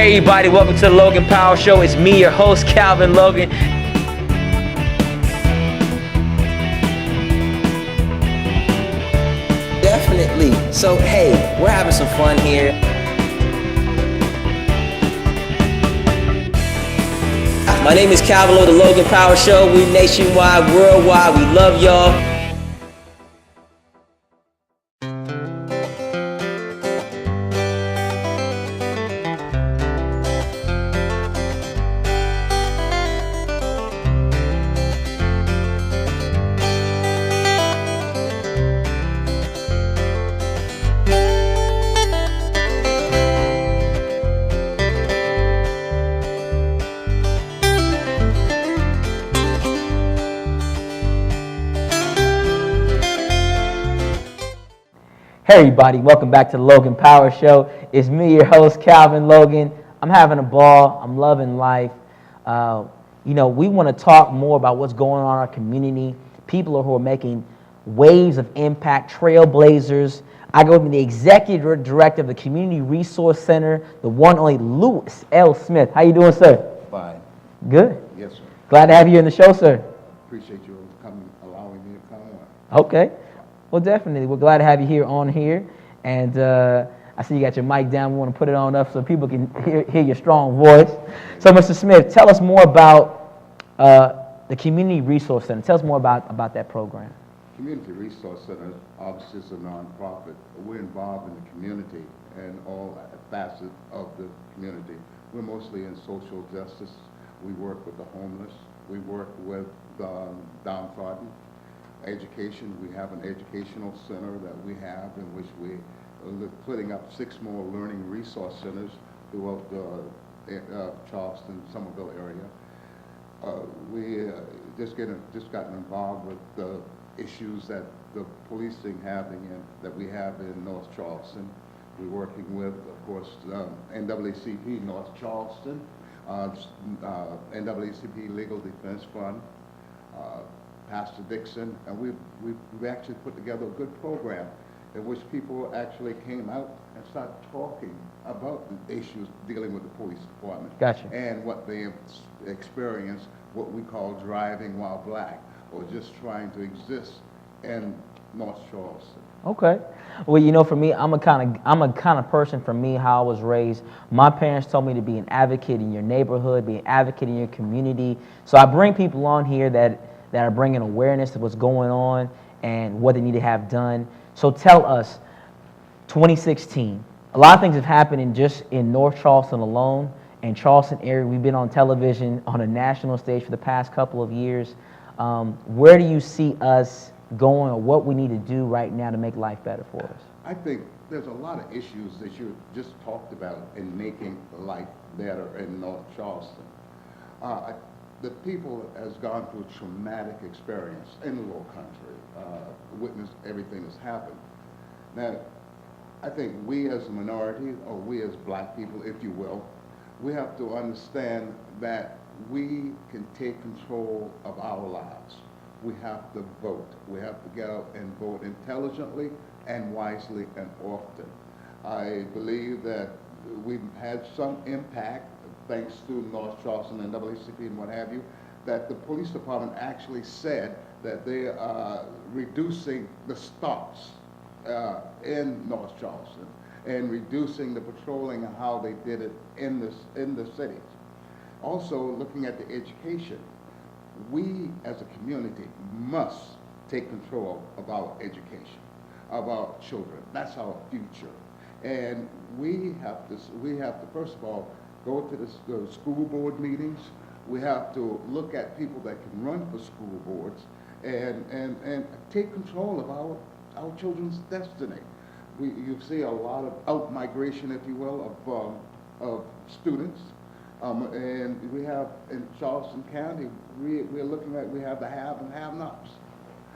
Hey everybody, welcome to the Logan Power Show. It's me, your host, Calvin Logan. Definitely. So hey, we're having some fun here. My name is Calvin Logan, the Logan Power Show. We nationwide, worldwide. We love y'all. Hey everybody, welcome back to the Logan Power Show. It's me, your host, Calvin Logan. I'm having a ball. I'm loving life. We want to talk more about what's going on in our community. People who are making waves of impact, trailblazers. I go to the executive director of the Community Resource Center, the one only Lewis L. Smith. How you doing, sir? Fine. Good. Yes, sir. Glad to have you here in the show, sir. Appreciate you allowing me to come on. Okay. Well, definitely. We're glad to have you here on here. And I see you got your mic down. We want to put it on up so people can hear your strong voice. So, Mr. Smith, tell us more about the Community Resource Center. Tell us more about that program. Community Resource Center obviously is a nonprofit. We're involved in the community and all facets of the community. We're mostly in social justice. We work with the homeless. We work with the downtrodden. Education, we have an educational center that we have in which we are putting up 6 more learning resource centers throughout the Charleston, Somerville area. We just gotten involved with the issues that the policing that we have in North Charleston. We're working with, of course, NAACP North Charleston, NAACP Legal Defense Fund, Pastor Dixon, and we've actually put together a good program in which people actually came out and started talking about the issues dealing with the police department. Gotcha. And what they experienced, what we call driving while black, or just trying to exist in North Charleston. Okay. Well, for me, I'm a kind of person. For me, how I was raised, my parents told me to be an advocate in your neighborhood, be an advocate in your community. So I bring people on here that are bringing awareness to what's going on and what they need to have done. So tell us, 2016, a lot of things have happened in North Charleston alone, and Charleston area. We've been on television on a national stage for the past couple of years. Where do you see us going, or what we need to do right now to make life better for us? I think there's a lot of issues that you just talked about in making life better in North Charleston. The people has gone through a traumatic experience in the Low Country, witnessed everything that's happened. Now, I think we as a minority, or we as black people, if you will, we have to understand that we can take control of our lives. We have to vote. We have to get out and vote intelligently and wisely and often. I believe that we've had some impact thanks to North Charleston and NAACP and what have you, that the police department actually said that they are reducing the stops in North Charleston and reducing the patrolling and how they did it in the cities. Also, looking at the education, we as a community must take control of our education, of our children. That's our future. And we have to first of all, go to the school board meetings. We have to look at people that can run for school boards and take control of our children's destiny. You see a lot of out-migration, if you will, of students. And we have in Charleston County, we're looking at, we have the have and have-nots.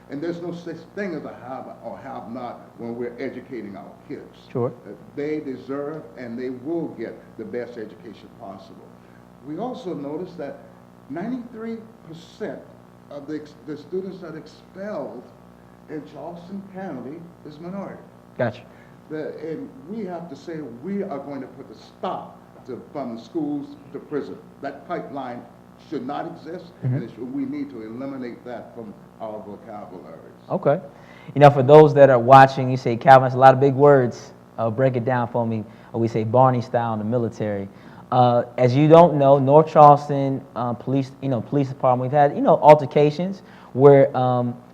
And there's no such thing as a have or have not when we're educating our kids. Sure. They deserve and they will get the best education possible. We also noticed that 93% of the students that expelled in Charleston County is minority. Gotcha. And we have to say we are going to put a stop from schools to prison. That pipeline should not exist, and we need to eliminate that from our vocabularies. Okay. For those that are watching, you say, Calvin, that's a lot of big words. Break it down for me. Or we say Barney style in the military. As you don't know, North Charleston police department, we've had, altercations where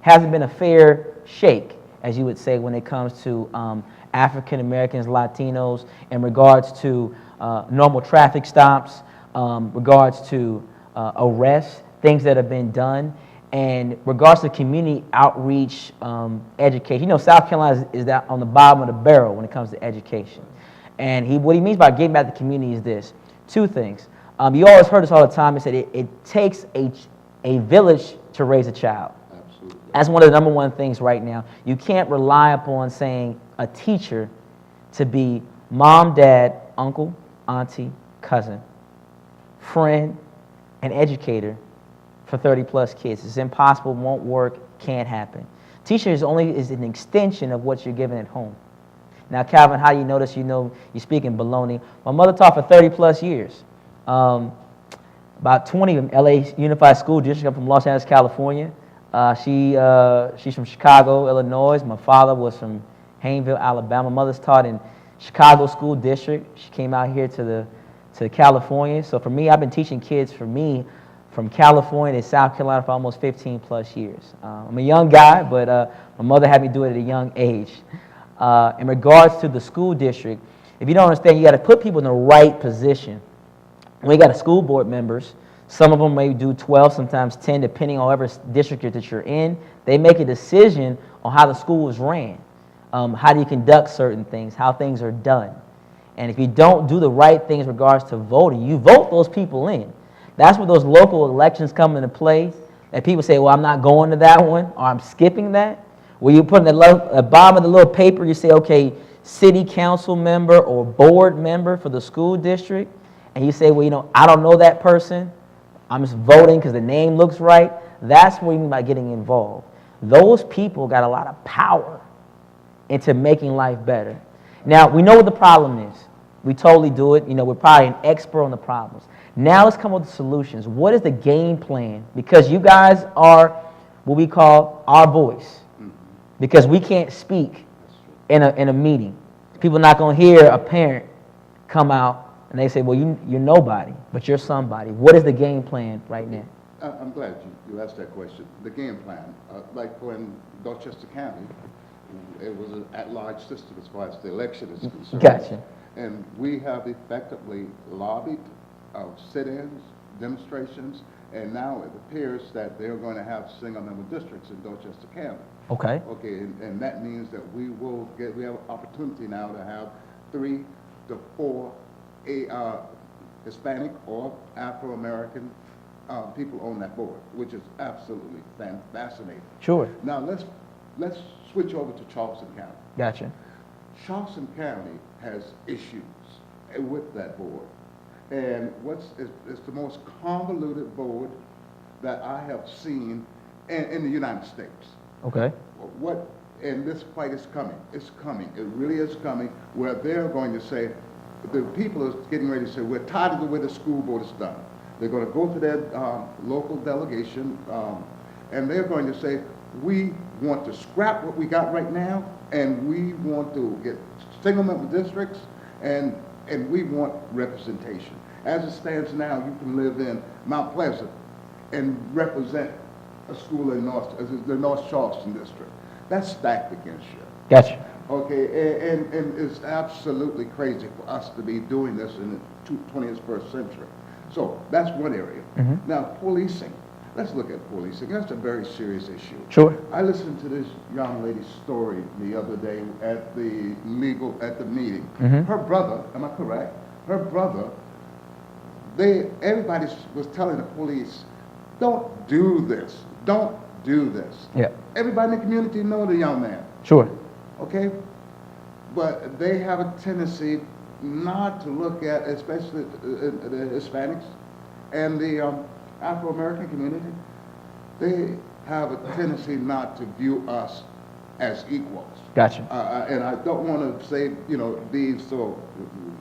hasn't been a fair shake, as you would say, when it comes to African Americans, Latinos, in regards to normal traffic stops, regards to arrests, things that have been done, and regards to community outreach, education. South Carolina is that on the bottom of the barrel when it comes to education. And what he means by getting back to the community is this: two things. You always heard this all the time. He said it takes a village to raise a child. Absolutely. That's one of the number one things right now. You can't rely upon saying a teacher to be mom, dad, uncle, auntie, cousin, friend, and educator for 30 plus kids. It's impossible, won't work, can't happen. Teacher is an extension of what you're given at home. Now, Calvin, how do you know this? You're speaking baloney. My mother taught for 30 plus years. About 20 in LA Unified School District. I'm from Los Angeles, California. She's from Chicago, Illinois. My father was from Haynesville, Alabama. My mother's taught in Chicago School District. She came out here to California. So for me, I've been teaching kids from California to South Carolina for almost 15 plus years. I'm a young guy, but my mother had me do it at a young age. In regards to the school district, if you don't understand, you got to put people in the right position. We got school board members. Some of them may do 12, sometimes 10, depending on whatever district that you're in. They make a decision on how the school is ran, how do you conduct certain things, how things are done. And if you don't do the right things in regards to voting, you vote those people in. That's where those local elections come into play. And people say, well, I'm not going to that one, or I'm skipping that. Where you put in the bottom of the little paper, you say, okay, city council member or board member for the school district. And you say, well, I don't know that person. I'm just voting because the name looks right. That's what you mean by getting involved. Those people got a lot of power into making life better. Now, we know what the problem is. We totally do it. We're probably an expert on the problems. Now let's come up with solutions. What is the game plan? Because you guys are what we call our voice. Because we can't speak in a meeting. People are not going to hear a parent come out and they say, well, you're nobody, but you're somebody. What is the game plan right now? I'm glad you asked that question. The game plan, like when Dorchester County, it was an at-large system as far as the election is concerned. Gotcha. And we have effectively lobbied sit-ins, demonstrations, and now it appears that they're going to have single-member districts in Dorchester County. Okay. Okay, and that means that we have an opportunity now to have 3 to 4 Hispanic or Afro-American people on that board, which is absolutely fascinating. Sure. Now let's switch over to Charleston County. Gotcha. Charleston County has issues with that board, and it's the most convoluted board that I have seen in the United States. Okay. And this fight is coming. It's coming. It really is coming, where they're going to say, the people are getting ready to say, we're tired of the way the school board is done. They're going to go to their local delegation, and they're going to say, we want to scrap what we got right now, and we want to get single-member districts, and we want representation. As it stands now, you can live in Mount Pleasant and represent a school in the North Charleston district. That's stacked against you. Gotcha. Okay, and it's absolutely crazy for us to be doing this in the 21st century. So that's one area. Mm-hmm. Now, policing. Let's look at policing. That's a very serious issue. Sure. I listened to this young lady's story the other day at the meeting. Mm-hmm. Her brother, am I correct? Her brother, everybody was telling the police, don't do this. Don't do this. Yeah. Everybody in the community know the young man. Sure. Okay? But they have a tendency not to look at, especially the Hispanics and the Afro-American community, they have a tendency not to view us as equals. Gotcha. And I don't want to say, be so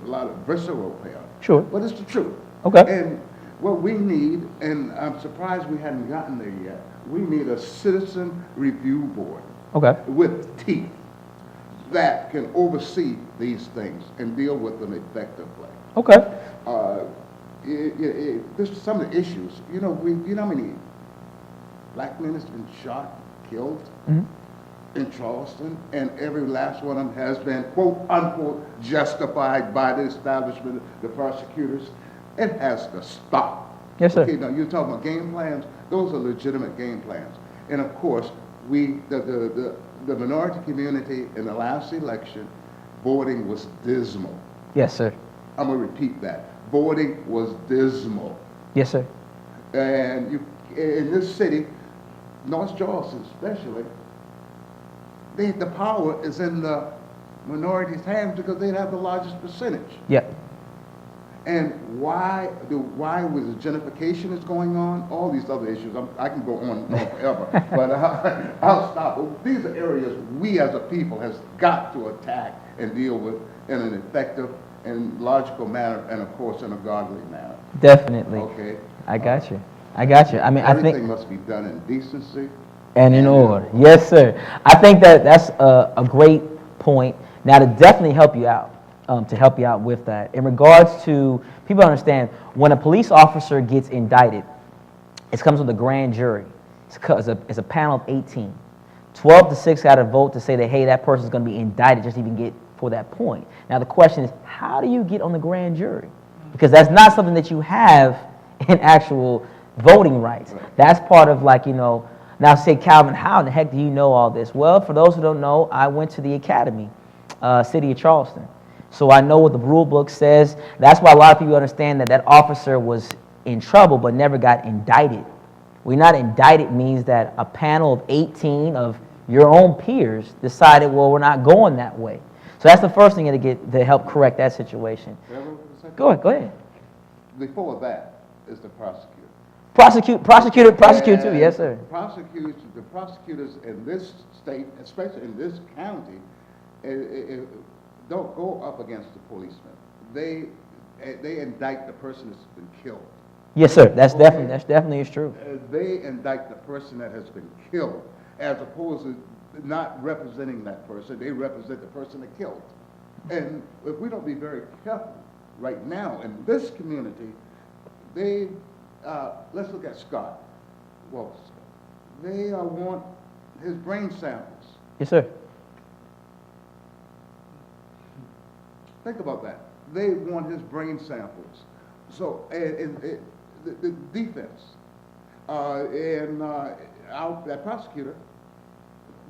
a lot of visceral here. Sure. But it's the truth. Okay. And what we need, and I'm surprised we hadn't gotten there yet, we need a citizen review board Okay. with teeth that can oversee these things and deal with them effectively. Okay. This is some of the issues. You know how many black men has been shot, killed in Charleston, and every last one of them has been, quote unquote, justified by the establishment, the prosecutors. It has to stop. Yes, sir. Okay, now you're talking about game plans. Those are legitimate game plans. And of course, the minority community in the last election, voting was dismal. Yes, sir. I'm gonna repeat that. Voting was dismal. Yes, sir. And in this city, North Charleston especially, the power is in the minority's hands because they have the largest percentage. Yep. And why was the gentrification is going on? All these other issues. I can go on and on forever, but I'll stop. These are areas we as a people has got to attack and deal with in an effective and logical manner, and of course in a godly manner. Definitely. Okay. I got you. I got you. I mean, Everything must be done in decency and in order. Yes, sir. I think that's a great point. Now, to definitely help you out, with that, in regards to people understand when a police officer gets indicted, it comes with a grand jury. It's a panel of 18. 12 to 6 got to vote to say that, hey, that person's going to be indicted just to even get for that point. Now, the question is, how do you get on the grand jury? Because that's not something that you have in actual voting rights. Right. That's part of now say, Calvin, how in the heck do you know all this? Well, for those who don't know, I went to the academy, city of Charleston. So I know what the rule book says. That's why a lot of people understand that officer was in trouble but never got indicted. We're not indicted means that a panel of 18 of your own peers decided, well, we're not going that way. So that's the first thing to help correct that situation. Go ahead. Before that is the prosecutor. Prosecute too, yes, sir. The prosecutors in this state, especially in this county, don't go up against the policeman. They indict the person that's been killed. Yes, sir. That's definitely is true. They indict the person that has been killed, as opposed to not representing that person. They represent the person that killed. And if we don't be very careful right now in this community, let's look at Scott. Well, they want his brain samples. Yes, sir. Think about that. They want his brain samples. So, the defense that prosecutor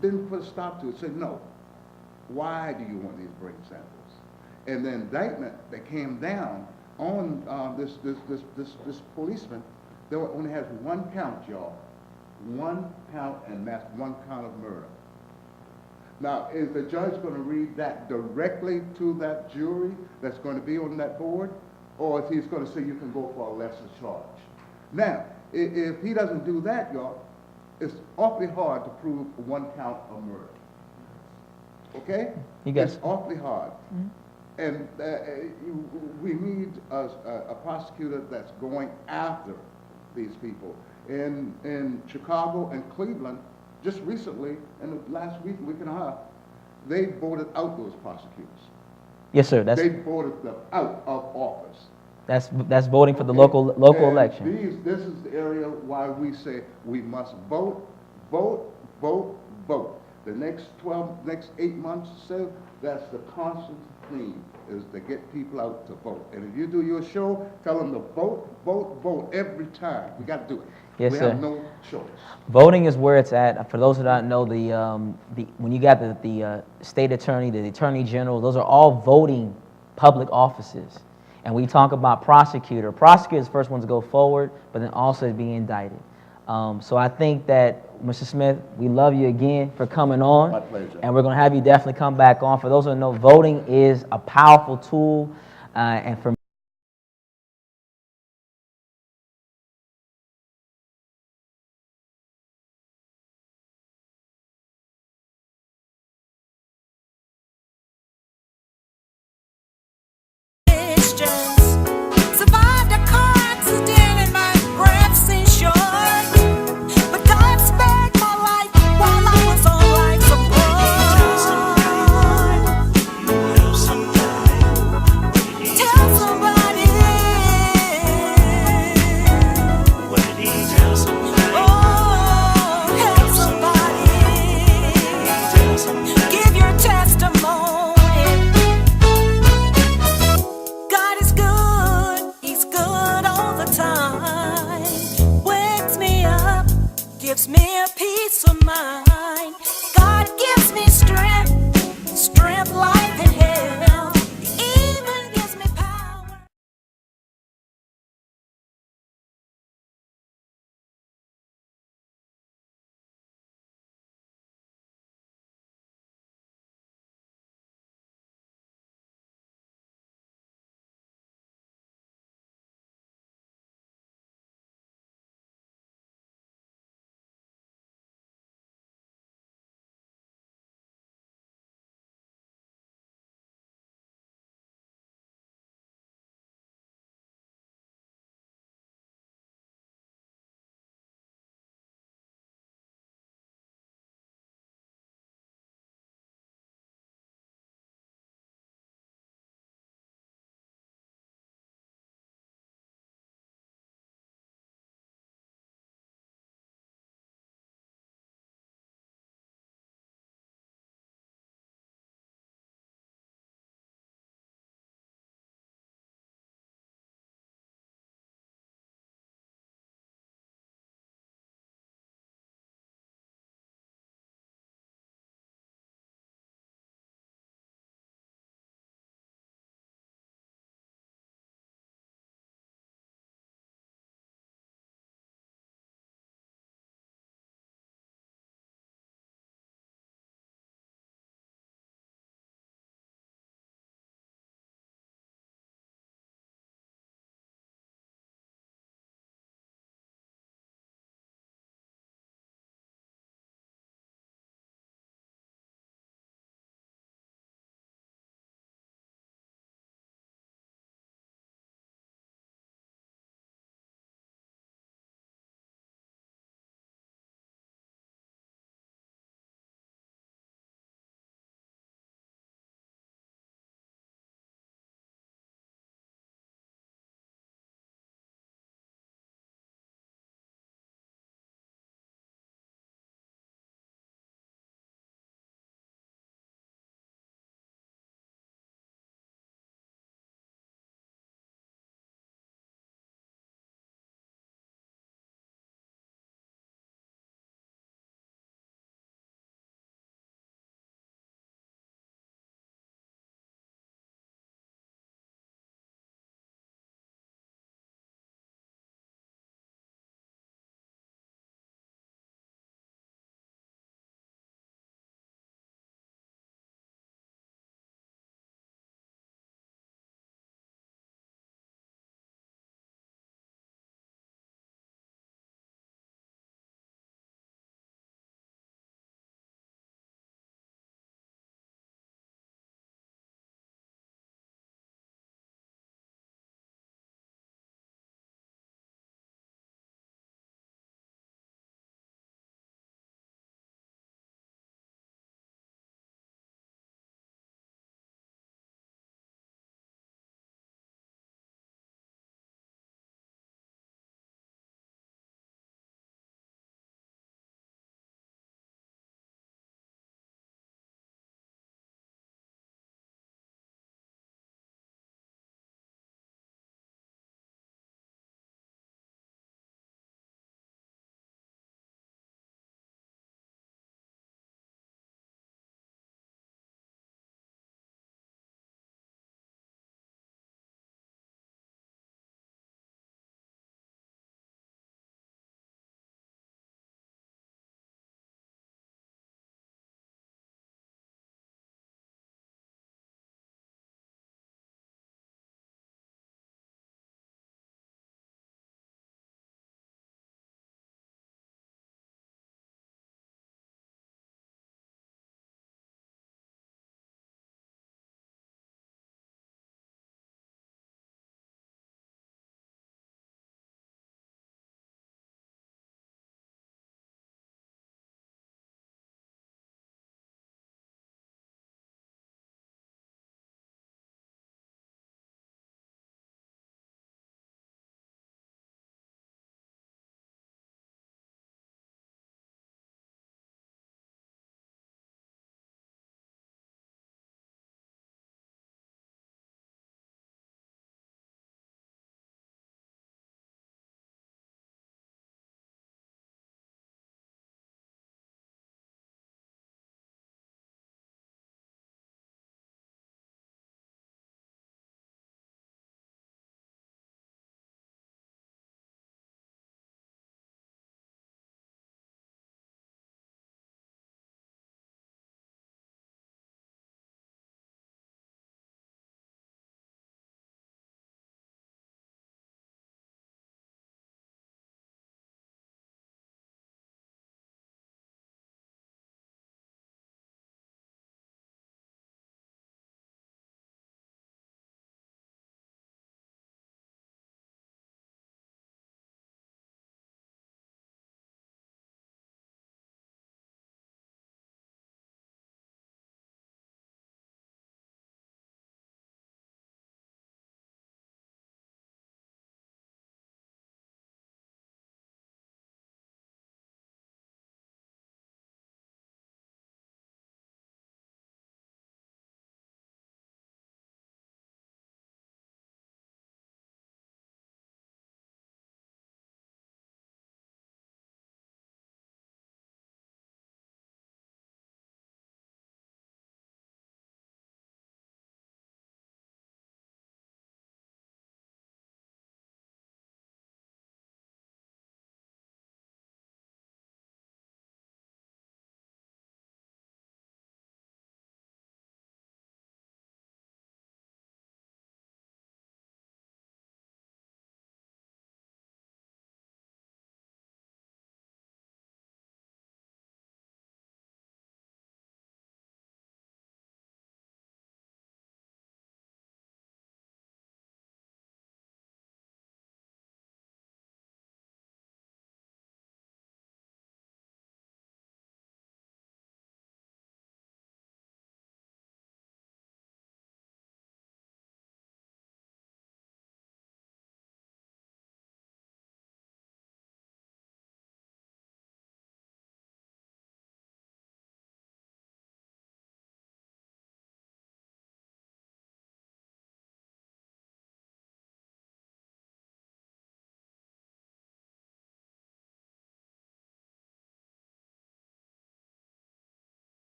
didn't put a stop to it. Said no. Why do you want these brain samples? And the indictment that came down on this policeman, there only has one count, y'all. One count, and that's one count of murder. Now, is the judge going to read that directly to that jury that's going to be on that board? Or is he going to say you can go for a lesser charge? Now, if he doesn't do that, y'all, it's awfully hard to prove one count of murder. Okay? It's awfully hard. Mm-hmm. And we need a prosecutor that's going after these people. In Chicago and Cleveland, just recently, in the last week and a half, they voted out those prosecutors. Yes, sir. They voted them out of office. That's voting for the local election. This is the area why we say we must vote. The next 8 months, so that's the constant theme, is to get people out to vote. And if you do your show, tell them to vote every time. We got to do it. Yes, we sir. have no choice. Voting is where it's at. For those who don't know, when you got the state attorney, the attorney general, those are all voting public offices. And we talk about prosecutor. Prosecutor is the first one to go forward, but then also being indicted. So I think that, Mr. Smith, we love you again for coming on. My pleasure. And we're going to have you definitely come back on. For those who don't know, voting is a powerful tool, and for Christians. gives me a peace of mind. God gives me strength, strength, life, and health. He even gives me power.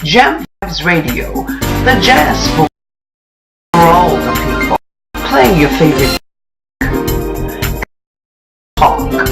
Jam Vibes Radio, the jazz for all the people. Play your favorite talk.